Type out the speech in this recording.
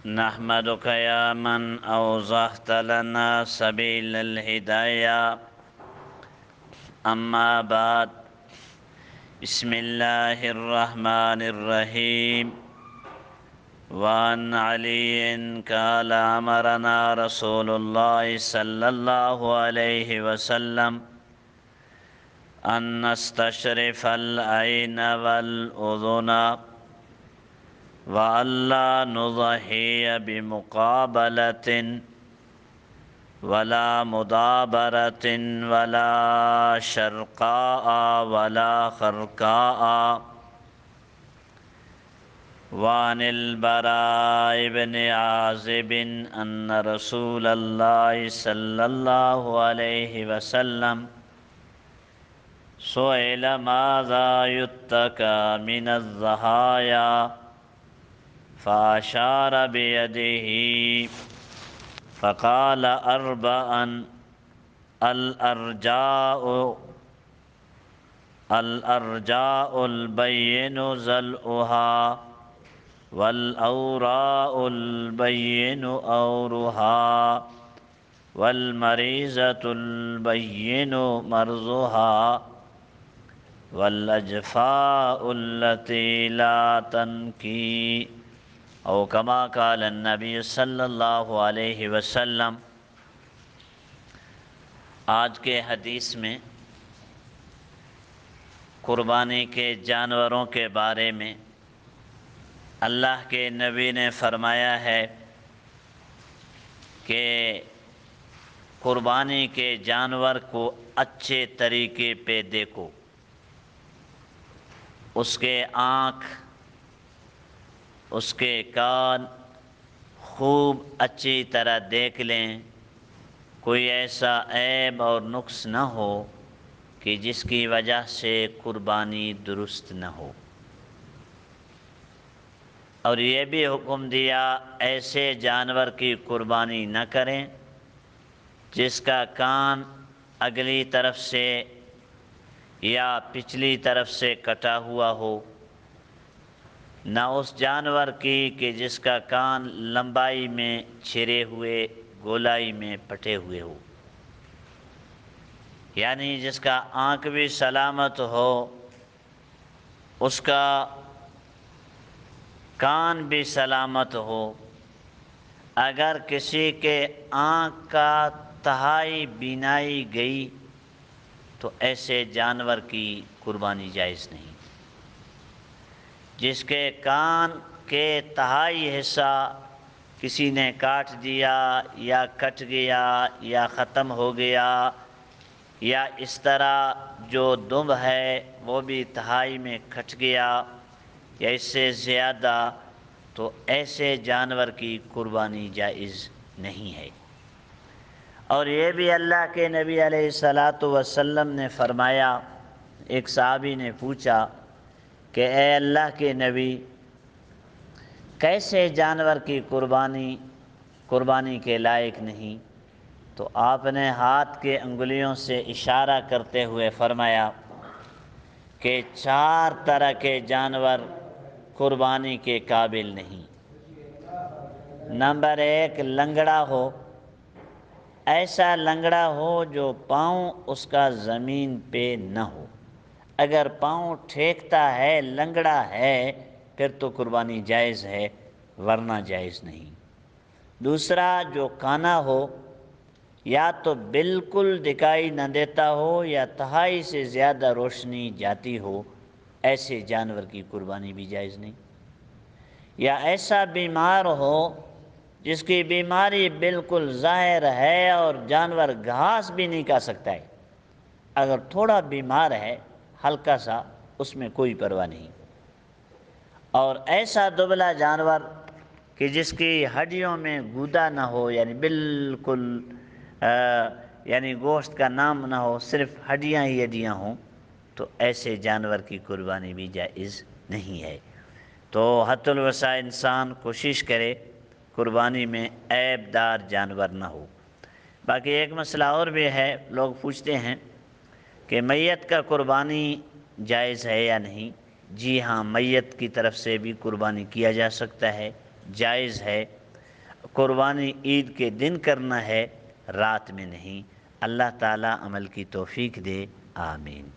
نحمدك يا من أوضحت لنا سبيل الهداية. أما بعد، بسم الله الرحمن الرحيم. وعن علي قال أمرنا رسول الله صلى الله عليه وسلم أن نستشرف العين والأذن وألا نضحي بمقابلة ولا مدابرة ولا شرقاء ولا خرقاء. وعن البراء بن عازب أن رسول الله صلى الله عليه وسلم سئل ماذا يتقى من الضحايا فأشار بيده فقال أربعا: الأرجاء البين زلؤها والأوراء البين أورها والمريضة البين مرضها والأجفاء التي لا تنكي، او کما قال النبی صلی اللہ علیہ وسلم۔ آج کے حدیث میں قربانی کے جانوروں کے بارے میں اللہ کے نبی نے فرمایا ہے کہ قربانی کے جانور کو اچھے طریقے پہ دیکھو، اس کے آنکھ، اس کے کان خوب اچھی طرح دیکھ لیں، کوئی ایسا عیب اور نقص نہ ہو کہ جس کی وجہ سے قربانی درست نہ ہو۔ اور یہ بھی حکم دیا ایسے جانور کی قربانی نہ کریں جس کا کان اگلی طرف سے یا پچھلی طرف سے کٹا ہوا ہو، نہ اس جانور کی کہ جس کا کان لمبائی میں چھرے ہوئے، گولائی میں پٹے ہوئے ہو، یعنی جس کا آنکھ بھی سلامت ہو، اس کا کان بھی سلامت ہو۔ اگر کسی کے آنکھ کا تہائی بینائی گئی تو ایسے جانور کی قربانی جائز نہیں۔ جس کے کان کے تہائی حصہ کسی نے کاٹ دیا یا کٹ گیا یا ختم ہو گیا، یا اس طرح جو دم ہے وہ بھی تہائی میں کٹ گیا یا اس سے زیادہ، تو ایسے جانور کی قربانی جائز نہیں ہے۔ اور یہ بھی اللہ کے نبی علیہ الصلاۃ والسلام نے فرمایا، ایک صحابی نے پوچھا کہ اے اللہ کے نبی، کیسے جانور کی قربانی کے لائق نہیں؟ تو آپ نے ہاتھ کے انگلیوں سے اشارہ کرتے ہوئے فرمایا کہ 4 طرح کے جانور قربانی کے قابل نہیں۔ نمبر 1، لنگڑا ہو، ایسا لنگڑا ہو جو پاؤں اس کا زمین پہ نہ ہو۔ اگر پاؤں ٹھیکتا ہے، لنگڑا ہے، پھر تو قربانی جائز ہے، ورنہ جائز نہیں۔ دوسرا، جو کانا ہو، یا تو بالکل دکھائی نہ دیتا ہو یا تہائی سے زیادہ روشنی جاتی ہو، ایسے جانور کی قربانی بھی جائز نہیں۔ یا ایسا بیمار ہو جس کی بیماری بالکل ظاہر ہے اور جانور گھاس بھی نہیں کھا سکتا ہے، اگر تھوڑا بیمار ہے ہلکا سا، اس میں کوئی پرواہ نہیں۔ اور ایسا دبلا جانور کہ جس کی ہڈیوں میں گودا نہ ہو، یعنی بالکل یعنی گوشت کا نام نہ ہو، صرف ہڈیاں ہی ہڈیاں ہوں، تو ایسے جانور کی قربانی بھی جائز نہیں ہے۔ تو حد الوسع انسان کوشش کرے قربانی میں عیب دار جانور نہ ہو۔ باقی ایک مسئلہ اور بھی ہے، لوگ پوچھتے ہیں کہ میت کا قربانی جائز ہے یا نہیں؟ جی ہاں، میت کی طرف سے بھی قربانی کیا جا سکتا ہے، جائز ہے۔ قربانی عید کے دن کرنا ہے، رات میں نہیں۔ اللہ تعالیٰ عمل کی توفیق دے، آمین۔